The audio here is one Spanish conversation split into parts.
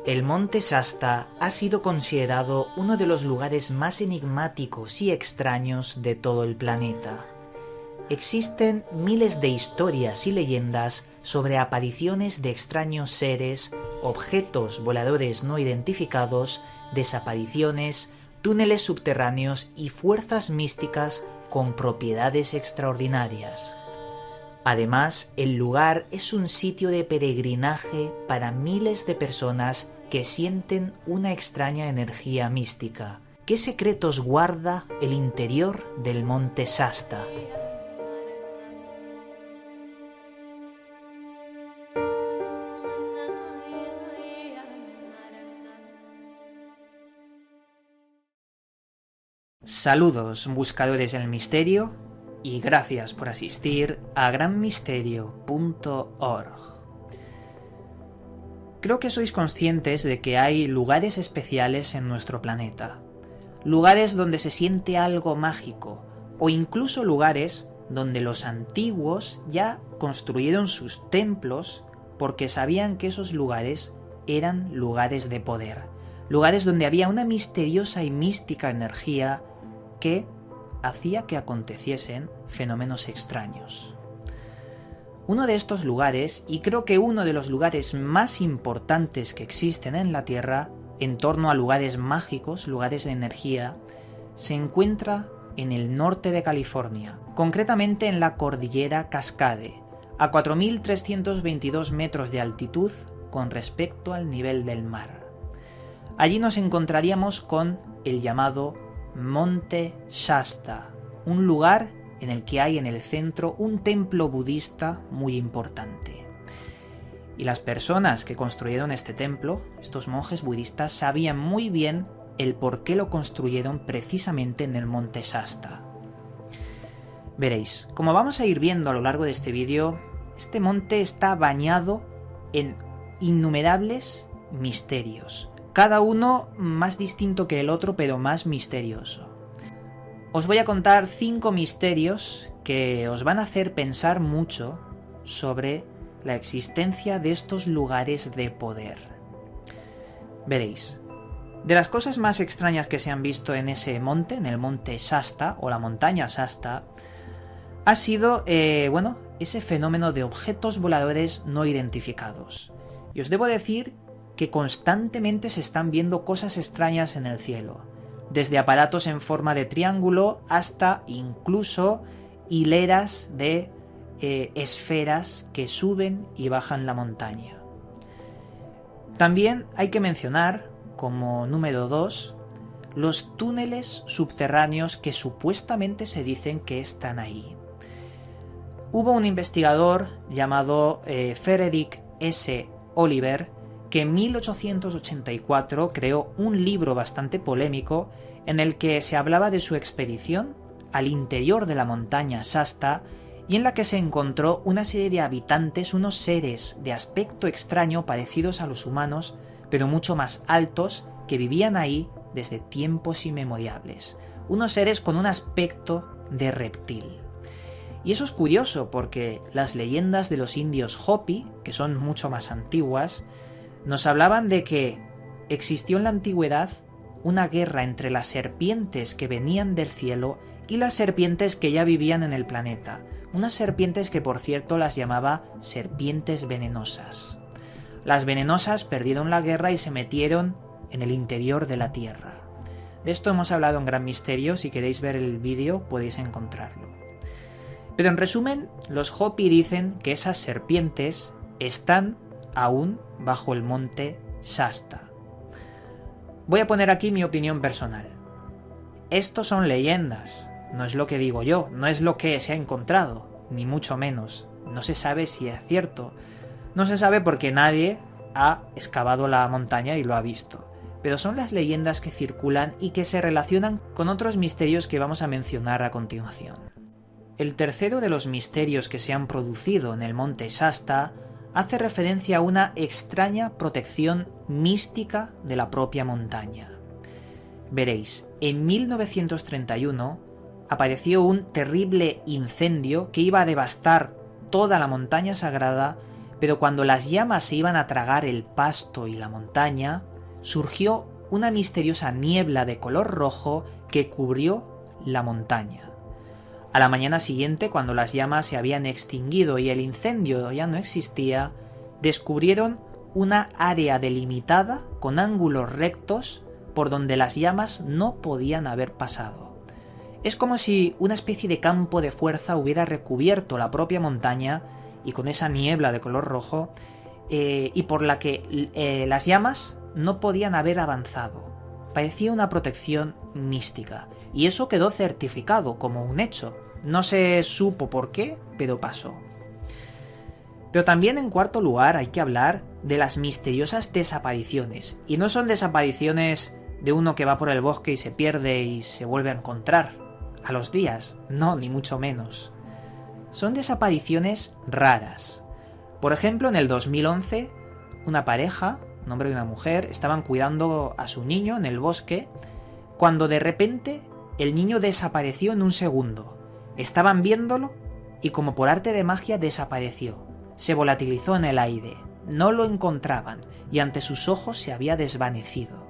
El monte Shasta ha sido considerado uno de los lugares más enigmáticos y extraños de todo el planeta. Existen miles de historias y leyendas sobre apariciones de extraños seres, objetos voladores no identificados, desapariciones, túneles subterráneos y fuerzas místicas con propiedades extraordinarias. Además, el lugar es un sitio de peregrinaje para miles de personas que sienten una extraña energía mística. ¿Qué secretos guarda el interior del monte Shasta? Saludos, buscadores del misterio, y gracias por asistir a granmisterio.org. Creo que sois conscientes de que hay lugares especiales en nuestro planeta, lugares donde se siente algo mágico, o incluso lugares donde los antiguos ya construyeron sus templos porque sabían que esos lugares eran lugares de poder, lugares donde había una misteriosa y mística energía que hacía que aconteciesen fenómenos extraños. Uno de estos lugares, y creo que uno de los lugares más importantes que existen en la Tierra, en torno a lugares mágicos, lugares de energía, se encuentra en el norte de California, concretamente en la cordillera Cascade, a 4.322 metros de altitud con respecto al nivel del mar. Allí nos encontraríamos con el llamado Monte Shasta, un lugar en el que hay en el centro un templo budista muy importante. Y las personas que construyeron este templo, estos monjes budistas, sabían muy bien el por qué lo construyeron precisamente en el monte Shasta. Veréis, como vamos a ir viendo a lo largo de este vídeo, este monte está bañado en innumerables misterios, cada uno más distinto que el otro, pero más misterioso. Os voy a contar 5 misterios que os van a hacer pensar mucho sobre la existencia de estos lugares de poder. Veréis, de las cosas más extrañas que se han visto en ese monte, en el monte Shasta o la montaña Shasta, ha sido, ese fenómeno de objetos voladores no identificados. Y os debo decir que constantemente se están viendo cosas extrañas en el cielo, desde aparatos en forma de triángulo hasta incluso hileras de esferas que suben y bajan la montaña. También hay que mencionar, como número 2, los túneles subterráneos que supuestamente se dicen que están ahí. Hubo un investigador llamado Frederick S. Oliver que en 1884 creó un libro bastante polémico en el que se hablaba de su expedición al interior de la montaña Shasta y en la que se encontró una serie de habitantes, unos seres de aspecto extraño parecidos a los humanos, pero mucho más altos, que vivían ahí desde tiempos inmemoriales. Unos seres con un aspecto de reptil. Y eso es curioso porque las leyendas de los indios Hopi, que son mucho más antiguas, nos hablaban de que existió en la antigüedad una guerra entre las serpientes que venían del cielo y las serpientes que ya vivían en el planeta. Unas serpientes que, por cierto, las llamaba serpientes venenosas. Las venenosas perdieron la guerra y se metieron en el interior de la Tierra. De esto hemos hablado en Gran Misterio, si queréis ver el vídeo podéis encontrarlo. Pero en resumen, los Hopi dicen que esas serpientes están aún bajo el monte Shasta. Voy a poner aquí mi opinión personal. Estos son leyendas, no es lo que digo yo, no es lo que se ha encontrado, ni mucho menos. No se sabe si es cierto. No se sabe porque nadie ha excavado la montaña y lo ha visto. Pero son las leyendas que circulan y que se relacionan con otros misterios que vamos a mencionar a continuación. El tercero de los misterios que se han producido en el monte Shasta hace referencia a una extraña protección mística de la propia montaña. Veréis, en 1931 apareció un terrible incendio que iba a devastar toda la montaña sagrada, pero cuando las llamas se iban a tragar el pasto y la montaña, surgió una misteriosa niebla de color rojo que cubrió la montaña. A la mañana siguiente, cuando las llamas se habían extinguido y el incendio ya no existía, descubrieron una área delimitada con ángulos rectos por donde las llamas no podían haber pasado. Es como si una especie de campo de fuerza hubiera recubierto la propia montaña y con esa niebla de color rojo y por la que las llamas no podían haber avanzado. Parecía una protección mística y eso quedó certificado como un hecho. No se supo por qué, pero pasó. Pero también en cuarto lugar hay que hablar de las misteriosas desapariciones. Y no son desapariciones de uno que va por el bosque y se pierde y se vuelve a encontrar a los días. No, ni mucho menos. Son desapariciones raras. Por ejemplo, en el 2011, una pareja, un hombre y una mujer, estaban cuidando a su niño en el bosque cuando de repente el niño desapareció en un segundo. Estaban viéndolo y como por arte de magia desapareció. Se volatilizó en el aire, no lo encontraban y ante sus ojos se había desvanecido.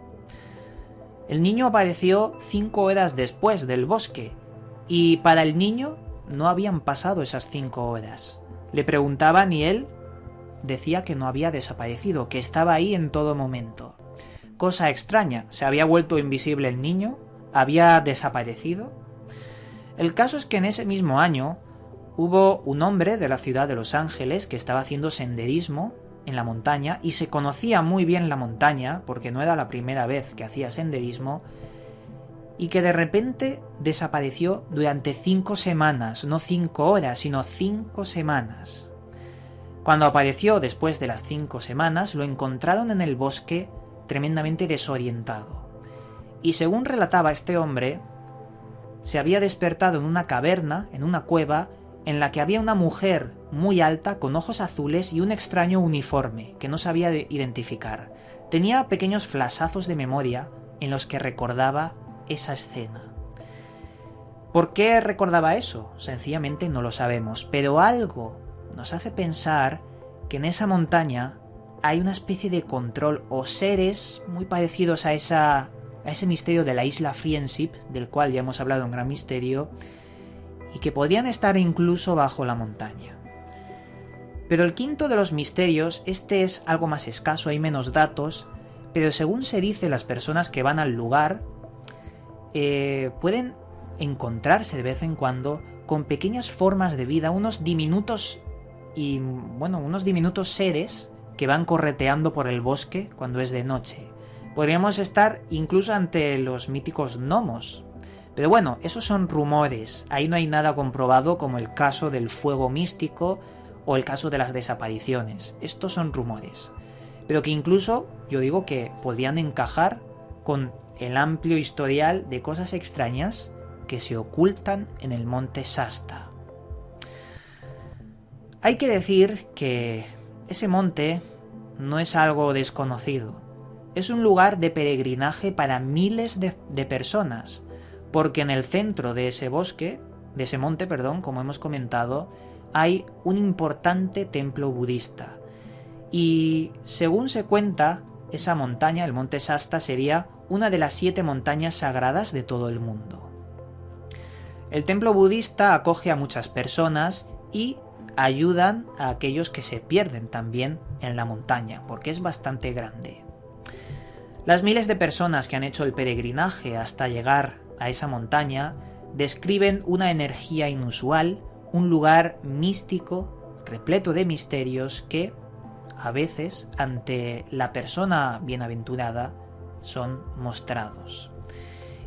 El niño apareció 5 horas después del bosque y para el niño no habían pasado esas 5 horas. Le preguntaban y él decía que no había desaparecido, que estaba ahí en todo momento. Cosa extraña, ¿se había vuelto invisible el niño? ¿Había desaparecido? El caso es que en ese mismo año hubo un hombre de la ciudad de Los Ángeles que estaba haciendo senderismo en la montaña y se conocía muy bien la montaña porque no era la primera vez que hacía senderismo y que de repente desapareció durante 5 semanas, no 5 horas, sino 5 semanas. Cuando apareció después de las 5 semanas lo encontraron en el bosque tremendamente desorientado. Y según relataba este hombre, se había despertado en una caverna, en una cueva, en la que había una mujer muy alta con ojos azules y un extraño uniforme que no sabía identificar. Tenía pequeños flashazos de memoria en los que recordaba esa escena. ¿Por qué recordaba eso? Sencillamente no lo sabemos, pero algo nos hace pensar que en esa montaña hay una especie de control o seres muy parecidos a ese misterio de la isla Friendship, del cual ya hemos hablado en Gran Misterio, y que podrían estar incluso bajo la montaña. Pero el quinto de los misterios, este es algo más escaso, hay menos datos, pero según se dice las personas que van al lugar, pueden encontrarse de vez en cuando con pequeñas formas de vida, unos diminutos seres que van correteando por el bosque cuando es de noche. Podríamos estar incluso ante los míticos gnomos. Pero bueno, esos son rumores, ahí no hay nada comprobado como el caso del fuego místico o el caso de las desapariciones. Estos son rumores, pero que incluso yo digo que podrían encajar con el amplio historial de cosas extrañas que se ocultan en el monte Shasta. Hay que decir que ese monte no es algo desconocido, es un lugar de peregrinaje para miles de personas, porque en el centro de ese monte, como hemos comentado, hay un importante templo budista. Y según se cuenta, esa montaña, el monte Shasta, sería una de las 7 montañas sagradas de todo el mundo. El templo budista acoge a muchas personas y ayudan a aquellos que se pierden también en la montaña, porque es bastante grande. Las miles de personas que han hecho el peregrinaje hasta llegar a esa montaña describen una energía inusual, un lugar místico, repleto de misterios que, a veces, ante la persona bienaventurada, son mostrados.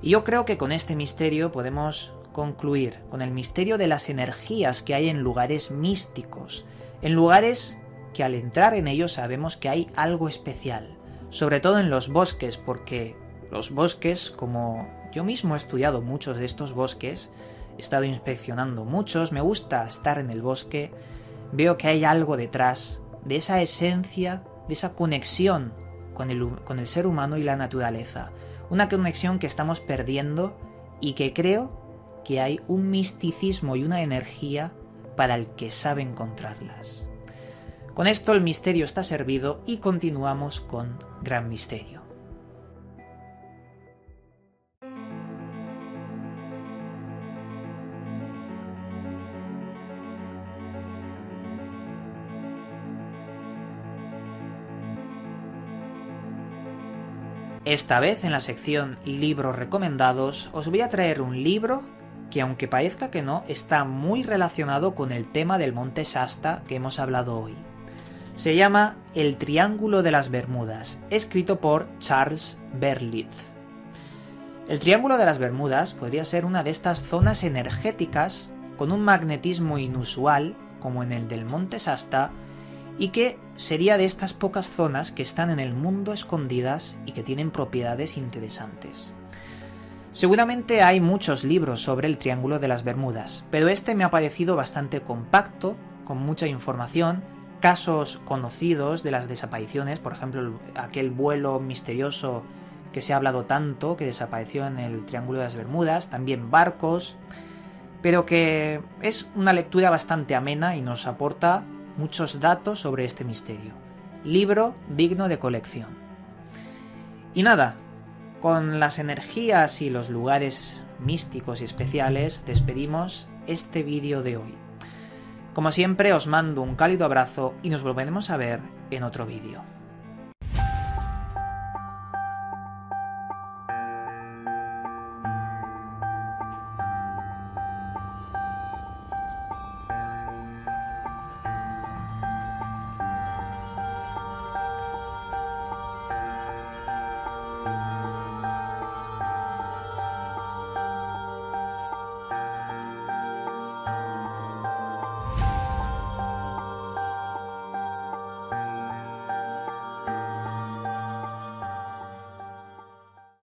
Y yo creo que con este misterio podemos concluir, con el misterio de las energías que hay en lugares místicos, en lugares que al entrar en ellos sabemos que hay algo especial, sobre todo en los bosques, porque los bosques, como yo mismo he estudiado muchos de estos bosques, he estado inspeccionando muchos, me gusta estar en el bosque, veo que hay algo detrás de esa esencia, de esa conexión con el ser humano y la naturaleza, una conexión que estamos perdiendo y que creo que hay un misticismo y una energía para el que sabe encontrarlas. Con esto el misterio está servido y continuamos con Gran Misterio. Esta vez en la sección Libros recomendados os voy a traer un libro que, aunque parezca que no, está muy relacionado con el tema del Monte Shasta que hemos hablado hoy. Se llama El Triángulo de las Bermudas, escrito por Charles Berlitz. El Triángulo de las Bermudas podría ser una de estas zonas energéticas con un magnetismo inusual, como en el del Monte Shasta, y que sería de estas pocas zonas que están en el mundo escondidas y que tienen propiedades interesantes. Seguramente hay muchos libros sobre el Triángulo de las Bermudas, pero este me ha parecido bastante compacto, con mucha información, casos conocidos de las desapariciones, por ejemplo, aquel vuelo misterioso que se ha hablado tanto, que desapareció en el Triángulo de las Bermudas, también barcos, pero que es una lectura bastante amena y nos aporta muchos datos sobre este misterio. Libro digno de colección. Y nada, con las energías y los lugares místicos y especiales despedimos este vídeo de hoy. Como siempre os mando un cálido abrazo y nos volveremos a ver en otro vídeo.